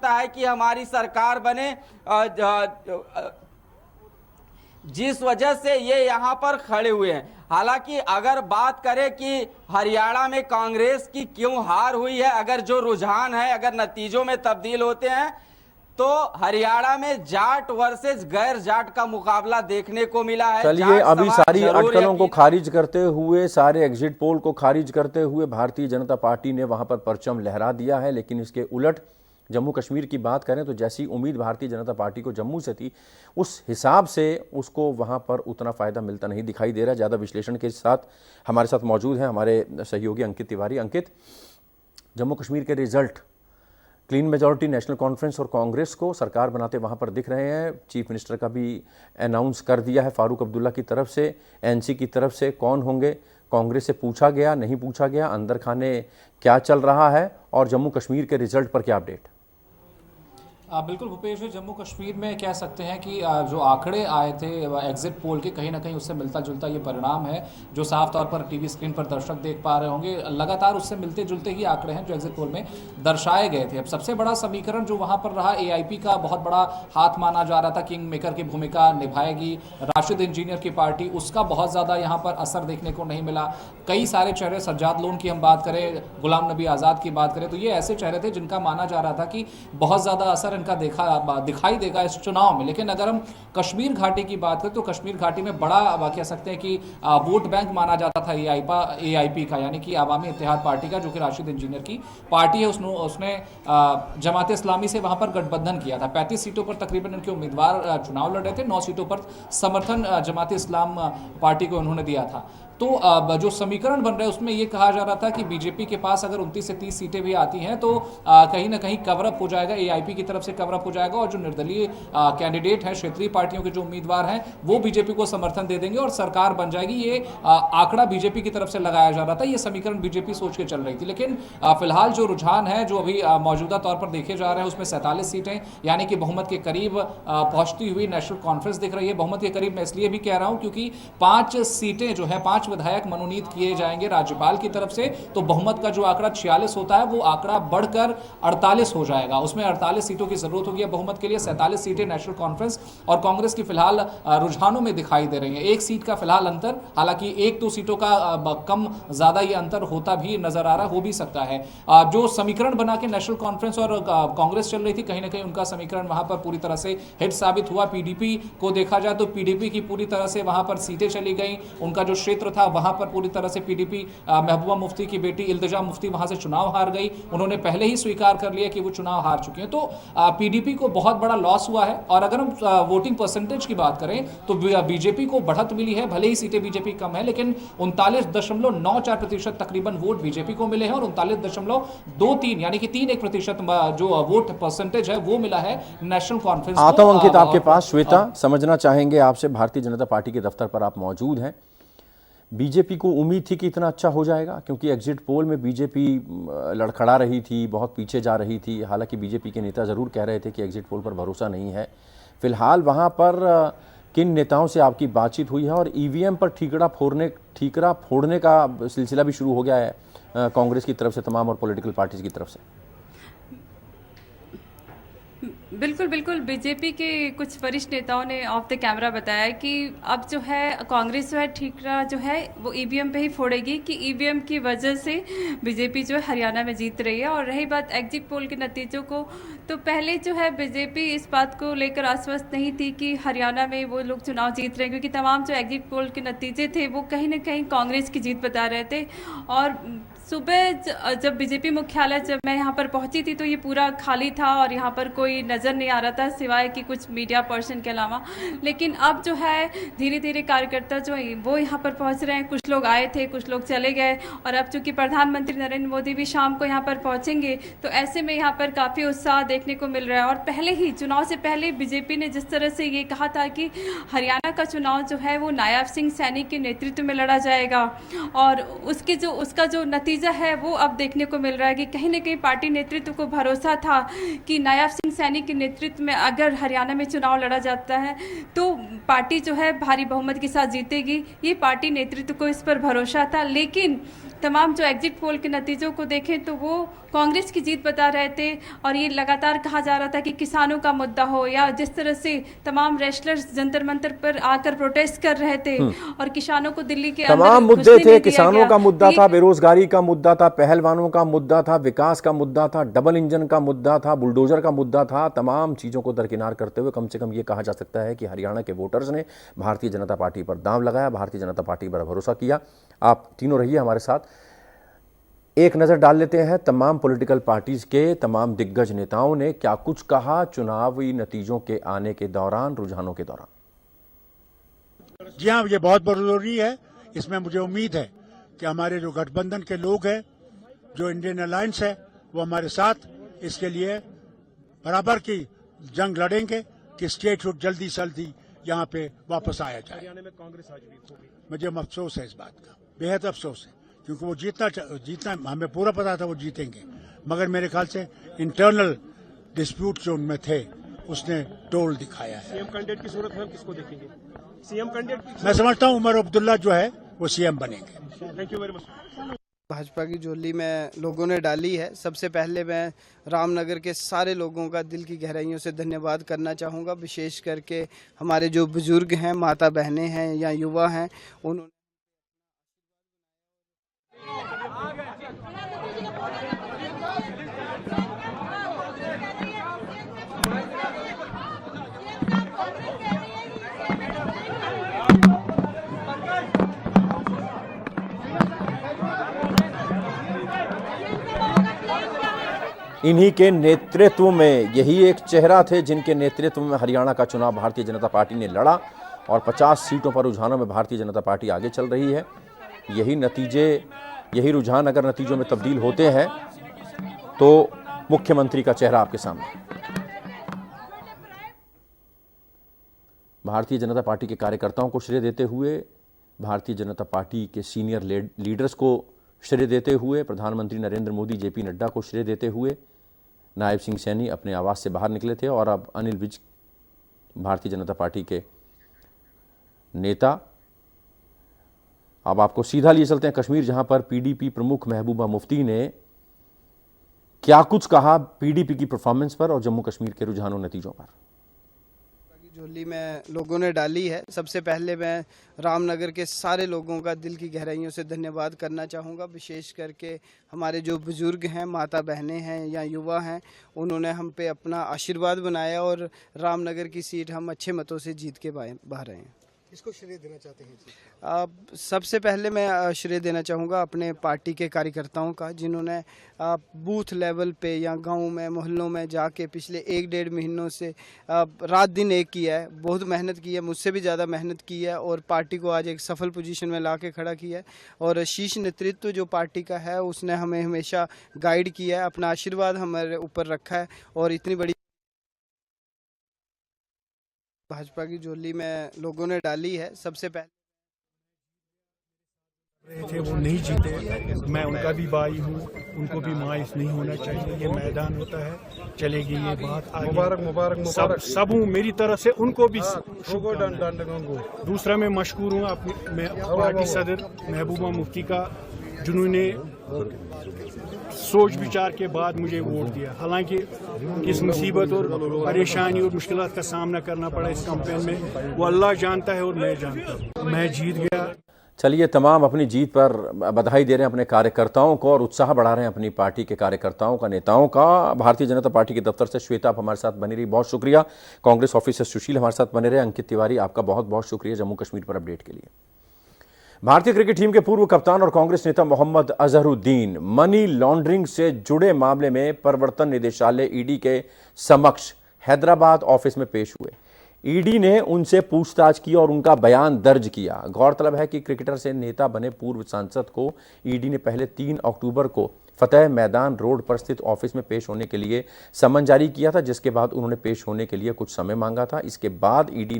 है कि हमारी सरकार बने, जिस वजह से ये यहाँ पर खड़े हुए हैं। हालांकि अगर बात करें कि हरियाणा में कांग्रेस की क्यों हार हुई है, अगर जो रुझान है अगर नतीजों में तब्दील होते हैं तो हरियाणा में जाट वर्सेस गैर जाट का मुकाबला देखने को मिला है। चलिए, अभी सारी अटकलों को खारिज करते हुए, सारे एग्जिट पोल को खारिज करते हुए भारतीय जनता पार्टी ने वहां पर परचम लहरा दिया है। लेकिन इसके उलट जम्मू कश्मीर की बात करें तो जैसी उम्मीद भारतीय जनता पार्टी को जम्मू से थी, उस हिसाब से उसको वहां पर उतना फायदा मिलता नहीं दिखाई दे रहा। ज़्यादा विश्लेषण के साथ हमारे साथ मौजूद हैं हमारे सहयोगी अंकित तिवारी। अंकित, जम्मू कश्मीर के result clean majority national conference और कांग्रेस को सरकार बनाते वहां पर दिख रहे हैं। चीफ मिनिस्टर का भी अनाउंस कर दिया है फारूक अब्दुल्ला की तरफ से। एनसी की तरफ से कौन होंगे, कांग्रेस से पूछा गया, नहीं पूछा गया, अंदर खाने क्या चल रहा है, और जम्मू कश्मीर के रिजल्ट पर क्या अपडेट? बिल्कुल भूपेश, जम्मू कश्मीर में कह सकते हैं कि जो आंकड़े आए थे एग्जिट पोल के, कहीं ना कहीं उससे मिलता जुलता ये परिणाम है जो साफ तौर पर टीवी स्क्रीन पर दर्शक देख पा रहे होंगे। लगातार उससे मिलते जुलते ही आंकड़े हैं जो एग्जिट पोल में दर्शाए गए थे। अब सबसे बड़ा समीकरण जो वहाँ पर रहा, एआईपी का बहुत बड़ा हाथ माना जा रहा था, किंग मेकर की भूमिका निभाएगी राशिद इंजीनियर की पार्टी, उसका बहुत ज़्यादा यहाँ पर असर देखने को नहीं मिला। कई सारे चेहरे, सज्जाद लोन की हम बात करें, गुलाम नबी आज़ाद की बात करें, तो ये ऐसे चेहरे थे जिनका माना जा रहा था कि बहुत ज़्यादा असर इनका दिखाई देगा इस चुनाव में। लेकिन अगर हम कश्मीर घाटी की बात करें तो कश्मीर घाटी में बड़ा कह सकते हैं कि वोट बैंक माना जाता था एआईपी का, यानी कि अवामी इत्तेहाद पार्टी का, जो कि राशिद इंजीनियर की पार्टी है। उसने जमात इस्लामी से वहां पर गठबंधन किया था। 35 सीटों पर तकरीबन इनके उम्मीदवार चुनाव लड़ रहे थे, 9 सीटों पर समर्थन जमात इस्लाम पार्टी को उन्होंने दिया था। तो जो समीकरण बन रहे हैं उसमें ये कहा जा रहा था कि बीजेपी के पास अगर 29 से 30 सीटें भी आती हैं तो कहीं ना कहीं कवरअप हो जाएगा, एआईपी की तरफ से कवरअप हो जाएगा, और जो निर्दलीय कैंडिडेट हैं, क्षेत्रीय पार्टियों के जो उम्मीदवार हैं, वो बीजेपी को समर्थन दे देंगे और सरकार बन जाएगी। ये आंकड़ा बीजेपी की तरफ से लगाया जा रहा था, ये समीकरण बीजेपी सोच के चल रही थी। लेकिन फिलहाल जो रुझान है, जो अभी मौजूदा तौर पर देखे जा रहे हैं, उसमें 47 सीटें यानी कि बहुमत के करीब पहुंचती हुई नेशनल कॉन्फ्रेंस दिख रही है। बहुमत के करीब मैं इसलिए भी कह रहा हूं क्योंकि 5 सीटें जो है, 5 विधायक मनोनीत किए जाएंगे राज्यपाल की तरफ से, तो बहुमत का जो आंकड़ा 46 होता है वो आंकड़ा बढ़कर 48 हो जाएगा। उसमें 48 सीटों की जरूरत होगी बहुमत के लिए। 47 सीटें नेशनल कॉन्फ्रेंस और कांग्रेस की फिलहाल रुझानों में दिखाई दे रही हैं। 1 सीट का फिलहाल अंतर, हालांकि 1-2 सीटों का कम ज्यादा ये अंतर होता भी नजर आ रहा, हो भी सकता है। जो समीकरण बना के नेशनल कॉन्फ्रेंस और कांग्रेस चल रही थी, कहीं ना कहीं उनका समीकरण वहां पर पूरी तरह से हिट साबित हुआ। पीडीपी को देखा जाए तो पीडीपी की पूरी तरह से वहां पर सीटें चली गई, उनका जो क्षेत्र था वहां पर पूरी तरह से पीडीपी, महबूबा मुफ्ती की बेटी इल्तिजा मुफ्ती वहां से चुनाव हार गई। उन्होंने पहले ही स्वीकार कर लिया कि वो चुनाव हार चुके हैं। तो पीडीपी को बहुत बड़ा लॉस हुआ है। और अगर हम वोटिंग परसेंटेज की बात करें तो बीजेपी को बढ़त मिली है, भले ही सीटें बीजेपी कम है, लेकिन 39.94% तकरीबन वोट बीजेपी को मिले हैं और 39.23 यानी कि 3-1% जो वोट परसेंटेज है वो मिला है नेशनल कॉन्फ्रेंस। आता हूं अंकित आपके पास। श्वेता, समझना चाहेंगे आपसे, भारतीय जनता पार्टी के दफ्तर पर आप मौजूद हैं। बीजेपी को उम्मीद थी कि इतना अच्छा हो जाएगा, क्योंकि एग्जिट पोल में बीजेपी लड़खड़ा रही थी, बहुत पीछे जा रही थी। हालांकि बीजेपी के नेता ज़रूर कह रहे थे कि एग्जिट पोल पर भरोसा नहीं है। फिलहाल वहां पर किन नेताओं से आपकी बातचीत हुई है, और ईवीएम पर ठीकरा फोड़ने का सिलसिला भी शुरू हो गया है कांग्रेस की तरफ से, तमाम और पॉलिटिकल पार्टीज की तरफ से? बिल्कुल बीजेपी के कुछ वरिष्ठ नेताओं ने ऑफ द कैमरा बताया कि अब जो है कांग्रेस जो है ठीकरा जो है वो ईवीएम पे ही फोड़ेगी, कि ईवीएम की वजह से बीजेपी जो है हरियाणा में जीत रही है। और रही बात एग्जिट पोल के नतीजों को, तो पहले जो है बीजेपी इस बात को लेकर आश्वस्त नहीं थी कि हरियाणा में वो लोग चुनाव जीत रहे हैं, क्योंकि तमाम जो एग्जिट पोल के नतीजे थे वो कहीं ना कहीं कांग्रेस की जीत बता रहे थे। और सुबह जब बीजेपी मुख्यालय जब मैं यहाँ पर पहुँची थी तो ये पूरा खाली था और यहाँ पर कोई नज़र नहीं आ रहा था सिवाय कि कुछ मीडिया पर्सन के अलावा। लेकिन अब जो है धीरे धीरे कार्यकर्ता जो है वो यहाँ पर पहुँच रहे हैं। कुछ लोग आए थे, कुछ लोग चले गए, और अब चूंकि प्रधानमंत्री नरेंद्र मोदी भी शाम को यहाँ पर पहुँचेंगे तो ऐसे में यहाँ पर काफ़ी उत्साह देखने को मिल रहा है। और पहले ही चुनाव से पहले बीजेपी ने जिस तरह से ये कहा था कि हरियाणा का चुनाव जो है वो नायब सिंह सैनी के नेतृत्व में लड़ा जाएगा, और उसका जो नतीजा है वो अब देखने को मिल रहा है कि कहीं ना कहीं पार्टी नेतृत्व को भरोसा था कि नायब सिंह सैनी के नेतृत्व में अगर हरियाणा में चुनाव लड़ा जाता है तो पार्टी जो है भारी बहुमत के साथ जीतेगी। ये पार्टी नेतृत्व को इस पर भरोसा था। लेकिन तमाम जो एग्जिट पोल के नतीजों को देखें तो वो कांग्रेस की जीत बता रहे थे। और ये लगातार कहा जा रहा था कि किसानों का मुद्दा हो या जिस तरह से तमाम रेस्लर्स जंतर मंतर पर आकर प्रोटेस्ट कर रहे थे और किसानों को दिल्ली के तमाम मुद्दे थे, किसानों का मुद्दा था, बेरोजगारी का मुद्दा था, पहलवानों का मुद्दा था, विकास का मुद्दा था, डबल इंजन का मुद्दा था, बुलडोजर का मुद्दा था। तमाम चीजों को दरकिनार करते हुए कम से कम ये कहा जा सकता है कि हरियाणा के वोटर्स ने भारतीय जनता पार्टी पर दांव लगाया, भारतीय जनता पार्टी पर भरोसा किया। आप तीनों रहिए हमारे साथ। एक नजर डाल लेते हैं तमाम पॉलिटिकल पार्टीज के तमाम दिग्गज नेताओं ने क्या कुछ कहा चुनावी नतीजों के आने के दौरान, रुझानों के दौरान। जी हाँ, ये बहुत जरूरी है। इसमें मुझे उम्मीद है कि हमारे जो गठबंधन के लोग हैं, जो इंडियन अलायंस है, वो हमारे साथ इसके लिए बराबर की जंग लड़ेंगे कि स्टेटहुड जल्दी से जल्दी यहाँ पे वापस आया जाए। हरियाणा में कांग्रेस आज भी मुझे अफसोस है इस बात का, बेहद अफसोस है, क्योंकि वो जीतना हमें पूरा पता था वो जीतेंगे, मगर मेरे ख्याल से इंटरनल डिस्प्यूट जो उनमें थे उसने टोल दिखाया है। सीएम कैंडिडेट की सूरत में हम किसको देखेंगे? सीएम कैंडिडेट मैं समझता हूँ उमर अब्दुल्ला जो है वो सीएम बनेंगे। Thank you very much. Bhajpa की झोली में लोगों ने डाली है। सबसे पहले मैं रामनगर के सारे लोगों का दिल की गहराइयों से धन्यवाद करना चाहूँगा, विशेष करके हमारे जो बुजुर्ग हैं, माता बहनें हैं या युवा हैं, उन्होंने इन्हीं के नेतृत्व में, यही एक चेहरा थे जिनके नेतृत्व में हरियाणा का चुनाव भारतीय जनता पार्टी ने लड़ा और 50 सीटों पर रुझानों में भारतीय जनता पार्टी आगे चल रही है। यही नतीजे, यही रुझान अगर नतीजों में तब्दील होते हैं तो मुख्यमंत्री का चेहरा आपके सामने। भारतीय जनता पार्टी के कार्यकर्ताओं को श्रेय देते हुए, भारतीय जनता पार्टी के सीनियर लीडर्स को श्रेय देते हुए, प्रधानमंत्री नरेंद्र मोदी, जेपी नड्डा को श्रेय देते हुए नायब सिंह सैनी अपने आवास से बाहर निकले थे और अब अनिल विज, भारतीय जनता पार्टी के नेता। अब आपको सीधा लिए चलते हैं कश्मीर, जहां पर पीडीपी प्रमुख महबूबा मुफ्ती ने क्या कुछ कहा पीडीपी की परफॉर्मेंस पर और जम्मू कश्मीर के रुझानों नतीजों पर। झोली में लोगों ने डाली है। सबसे पहले मैं रामनगर के सारे लोगों का दिल की गहराइयों से धन्यवाद करना चाहूँगा, विशेष करके हमारे जो बुजुर्ग हैं, माता बहनें हैं या युवा हैं, उन्होंने हम पे अपना आशीर्वाद बनाया और रामनगर की सीट हम अच्छे मतों से जीत के बाहर आए हैं। किसको श्रेय देना चाहते हैं जी? सबसे पहले मैं श्रेय देना चाहूँगा अपने पार्टी के कार्यकर्ताओं का, जिन्होंने बूथ लेवल पे या गांव में, मोहल्लों में जाके पिछले 1-1.5 महीनों से रात दिन एक किया है, बहुत मेहनत की है, मुझसे भी ज़्यादा मेहनत की है और पार्टी को आज एक सफल पोजीशन में ला के खड़ा किया है। और शीर्ष नेतृत्व जो पार्टी का है उसने हमें हमेशा गाइड किया है, अपना आशीर्वाद हमारे ऊपर रखा है और इतनी बड़ी भाजपा की झोली में लोगों ने डाली है। सबसे पहले थे वो नहीं जीते, मैं उनका भी भाई हूँ, उनको भी मायूस नहीं होना चाहिए। ये मैदान होता है, चलेगी ये बात आगे। मुबारक मुबारक मुबारक सब हूँ मेरी तरफ से, उनको भी। दूसरा मैं मशहूर हूँ मैं पार्टी सदर महबूबा मुफ्ती का, जिन्होंने सोच विचार के बाद मुझे वोट दिया। हालांकि किस मुसीबत और परेशानी और मुश्किलात का सामना करना पड़ा इस कैंपेन में, वो अल्लाह जानता है और मैं जानता हूँ। मैं जीत गया। चलिए, तमाम अपनी जीत पर बधाई दे रहे हैं अपने कार्यकर्ताओं को और उत्साह बढ़ा रहे हैं अपनी पार्टी के कार्यकर्ताओं का, नेताओं का। भारतीय जनता पार्टी के दफ्तर से श्वेता आप हमारे साथ बनी रही, बहुत शुक्रिया। कांग्रेस ऑफिस से सुशील हमारे साथ बने रहे। अंकित तिवारी, आपका बहुत बहुत शुक्रिया जम्मू कश्मीर पर अपडेट के लिए। भारतीय क्रिकेट टीम के पूर्व कप्तान और कांग्रेस नेता मोहम्मद अजहरुद्दीन मनी लॉन्ड्रिंग से जुड़े मामले में प्रवर्तन निदेशालय ईडी के समक्ष हैदराबाद ऑफिस में पेश हुए। ईडी ने उनसे पूछताछ की और उनका बयान दर्ज किया। गौरतलब है कि क्रिकेटर से नेता बने पूर्व सांसद को ईडी ने पहले 3 अक्टूबर को फतेह मैदान रोड पर स्थित ऑफिस में पेश होने के लिए समन जारी किया था, जिसके बाद उन्होंने पेश होने के लिए कुछ समय मांगा था। इसके बाद ईडी